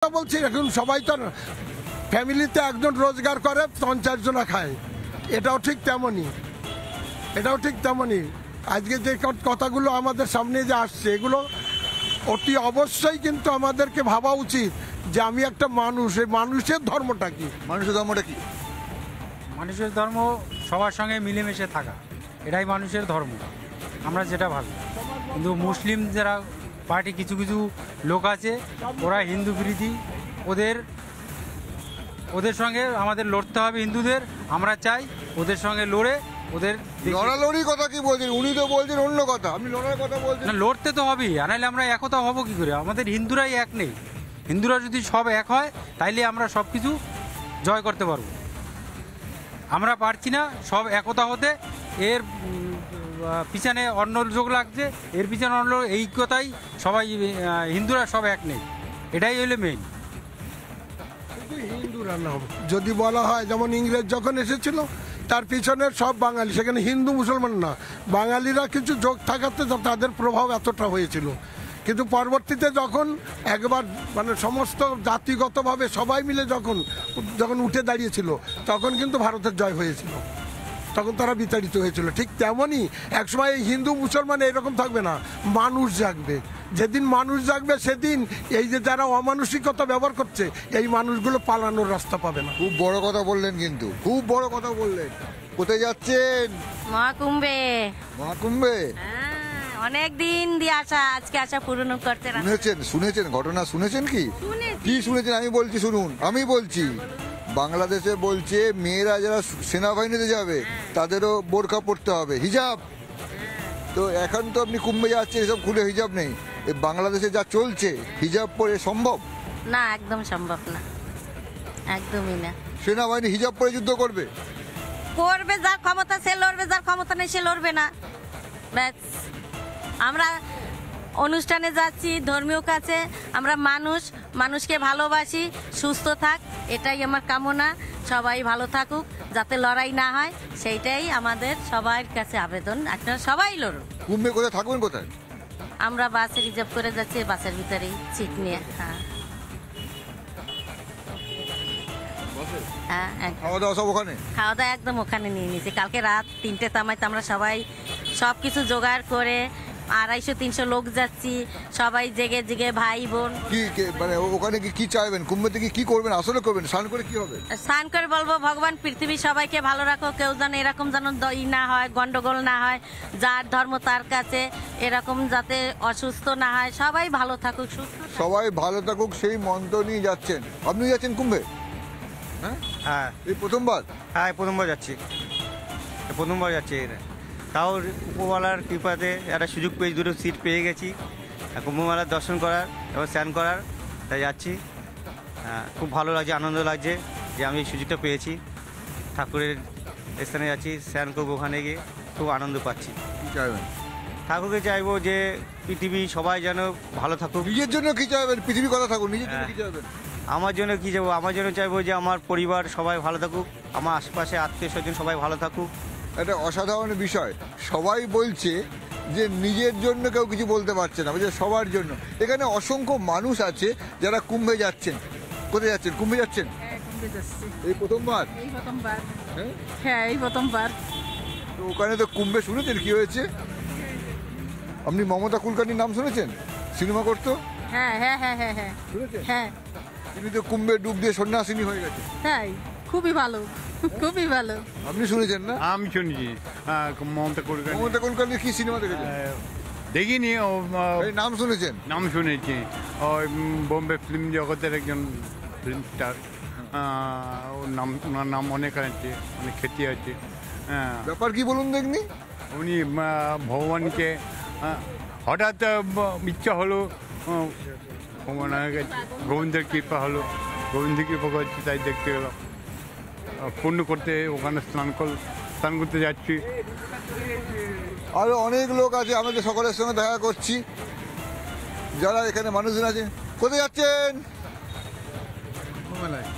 বলছি এখন সবাই তো ফ্যামিলিতে একজন রোজগার করে ৫০ জনা খায়, এটাও ঠিক তেমনই আজকে যে কথাগুলো আমাদের সামনে যে আসছে এগুলো অতি অবশ্যই কিন্তু আমাদেরকে ভাবা উচিত যে আমি একটা মানুষ, এই মানুষের ধর্মটা কি? মানুষের ধর্ম সবার সঙ্গে মিলেমিশে থাকা, এটাই মানুষের ধর্ম, আমরা যেটা ভাবি। কিন্তু মুসলিম যারা পার্টি কিছু কিছু লোক আছে, ওরা হিন্দু বিরোধী, ওদের সঙ্গে আমাদের লড়তে হবে হিন্দুদের। আমরা চাই ওদের সঙ্গে লড়ে ওদের লড়ালড়ির কথা কি বলছেন? উনি তো বলছেন অন্য কথা, আপনি লড়ার কথা বলছেন। না, লড়তে তো হবেই, নাহলে আমরা একতা হব কি করে? আমাদের হিন্দুরাই এক নেই। হিন্দুরা যদি সব এক হয় তাইলে আমরা সব কিছু জয় করতে পারবো। আমরা পারছি না সব একতা হতে, এর পিছনে অন্য যোগ লাগছে, এর পিছনে অন্য, এই কথাই সবাই হিন্দুরা সব এক নেই, এটাই হইলে মেইন। হিন্দুরা না, যদি বলা হয় যেমন ইংরেজ যখন এসেছিল তার পিছনের সব বাঙালি, সেখানে হিন্দু মুসলমান না, বাঙালিরা কিছু যোগ থাকাতে তাদের প্রভাব এতটা হয়েছিল। কিন্তু পরবর্তীতে যখন একবার মানে সমস্ত জাতিগতভাবে সবাই মিলে যখন উঠে দাঁড়িয়েছিল তখন কিন্তু ভারতের জয় হয়েছিল, তখন তারা বিতাড়িত হয়েছিল। ঠিক তেমনই একসময় হিন্দু মুসলমান এরকম থাকবে না, মানুষ জাগবে। যেদিন মানুষ জাগবে সেদিন এই যে যারা অমানসিকতা ব্যবহার করছে এই মানুষগুলো পালানোর রাস্তা পাবে না। খুব বড় কথা বললেন, কিন্তু খুব বড় কথা বললেন। কোথায় যাচ্ছেন? মহাকুম্ভে। অনেক দিন দিয়ে আজকে আশা পূরণ করতে। শুনেছেন ঘটনা শুনেছেন? কি শুনেছেন? আমি বলছি বাংলাদেশে বলছে মেয়েরা যারা সেনাবাহিনীতে যাবে তাদেরও বোরকা পরতে হবে, হিজাব। তো এখন তো আপনি কুম্ভে যাচ্ছেন, এসব খুলে হিজাব নেই। বাংলাদেশে যা চলছে হিজাব পরে সম্ভব না, একদম সম্ভব না, একদমই না। সেনাবাহিনী হিজাব পরে যুদ্ধ করবে? যার ক্ষমতা সে লড়বে, যার ক্ষমতা নেই সে লড়বে না। আমরা অনুষ্ঠানে যাচ্ছি ধর্মীয় কাছে, আমরা মানুষকে ভালোবাসি, সুস্থ থাক, এটাই আমার কামনা। সবাই ভালো থাকুক, যাতে লড়াই না হয়, সেইটাই আমাদের সবার কাছে আবেদন। আপনারা সবাই লড়ুন। কুম্ভে কোথায় থাকবেন? কোথায়? আমরা বাসে রিজার্ভ করে যাচ্ছি, বাসের ভিতরেই সিট নিয়ে। খাওয়া দাওয়া সব ওখানে? খাওয়া দাওয়া একদম ওখানে নিয়ে নিয়েছি। কালকে রাত 3টে তামাইতে আমরা সবাই সব কিছু জোগাড় করে 250-300 লোক যাচ্ছি, সবাই জেগে জেগে, ভাই বোন। মানে ওখানে কি চাইবেন? কুম্ভে থেকে কি করবেন? আসলে করবেন স্নান করে কি হবে? স্নান করে বলবো ভগবান পৃথিবী সবাইকে ভালো রাখো, কেউ যেন এরকম যেন না হয়, গন্ডগোল না হয়, যার ধর্ম তার কাছে, এরকম যাতে অসুস্থ না হয়, সবাই ভালো থাকুক, সুস্থ সবাই ভালো থাকুক, সেই মন্ত্র নিয়ে যাচ্ছেন। আপনি যাচ্ছেন কুম্ভে? হ্যাঁ, এই প্রথমবার? হ্যাঁ, প্রথমবার যাচ্ছি। তাও উপরওয়ালার কৃপাতে একটা সুযোগ পেয়ে, দুটো সিট পেয়ে গেছি কুম্ভমেলার দর্শন করার এবং স্নান করার, তাই যাচ্ছি। খুব ভালো লাগছে, আনন্দ লাগছে যে আমি এই সুযোগটা পেয়েছি। ঠাকুরের স্থানে যাচ্ছি, স্নান করবো, ওখানে গিয়ে খুব আনন্দ পাচ্ছি। কি চাইবেন? ঠাকুরকে চাইবো যে পৃথিবী সবাই যেন ভালো থাকুক। নিজের জন্য কি চাইবেন? পৃথিবী কথা থাকুক, নিজের জন্য কি চাইবেন? আমার জন্য কি চাইবো? আমার জন্য চাইবো যে আমার পরিবার সবাই ভালো থাকুক, আমার আশেপাশে আত্মীয় স্বজন সবাই ভালো থাকুক। একটা অসাধারণ বিষয়, সবাই বলছে যে নিজের জন্য কেউ কিছু বলতে পারছে না, বলছে সবার জন্য। এখানে অসংখ্য মানুষ আছে যারা কুম্ভে যাচ্ছেন। কোথায় যাচ্ছেন? কুম্ভে যাচ্ছেন? এই প্রথমবার? হ্যাঁ, এই প্রথমবার। তো ওখানে তো কুম্ভে শুনেছেন কি হয়েছে? আপনি মমতা কুলকার্নির নাম শুনেছেন? সিনেমা করতো। হ্যাঁ হ্যাঁ হ্যাঁ হ্যাঁ হ্যাঁ শুনেছেন? হ্যাঁ। তিনি তো কুম্ভে ডুব দিয়ে সন্ন্যাসিনী হয়ে গেছে। তাই? খুবই ভালো, খুবই ভালো। আপনি শুনেছেন না? আমি শুনেছি মমতা কুলকার্নির কি সিনেমা দেখেছেন? দেখিনি। নাম শুনেছেন? নাম শুনেছি, ওই বোম্বে ফিল্ম জগতের একজন ফিল্ম স্টার। ওনার নাম অনেক আছে, অনেক খ্যাতি আছে। ব্যাপার কি বলুন দেখনি? উনি ভগবানকে হঠাৎ ইচ্ছা হলো, গোবিন্দের কৃপা হলো, গোবিন্দের কৃপা করছি, তাই দেখতে গেলাম, পূর্ণ করতে ওখানে স্নান করতে যাচ্ছি। আরও অনেক লোক আছে, আমাদের সকলের সঙ্গে দেখা করছি, যারা এখানে মানুষজন আছে। কোথায় যাচ্ছেন?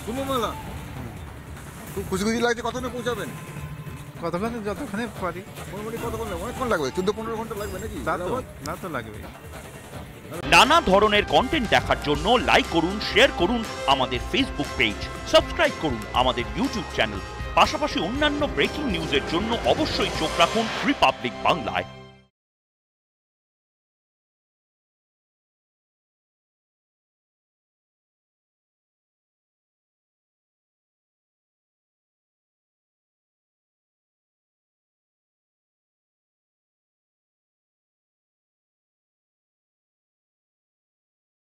কুম্ভমেলা। খুব খুশি লাগছে। কতক্ষণে পৌঁছাবেন? কতক্ষণে? যতক্ষণে পারি। মোটামুটি কতক্ষণ লাগবে? অনেকক্ষণ লাগবে, 14-15 ঘন্টা লাগবে নাকি? না তো লাগবে। নানা ধরনের কন্টেন্ট দেখার জন্য লাইক করুন, শেয়ার করুন আমাদের ফেসবুক পেজ, সাবস্ক্রাইব করুন আমাদের ইউটিউব চ্যানেল। পাশাপাশি অন্যান্য ব্রেকিং নিউজের জন্য অবশ্যই চোখ রাখুন রিপাবলিক বাংলায়।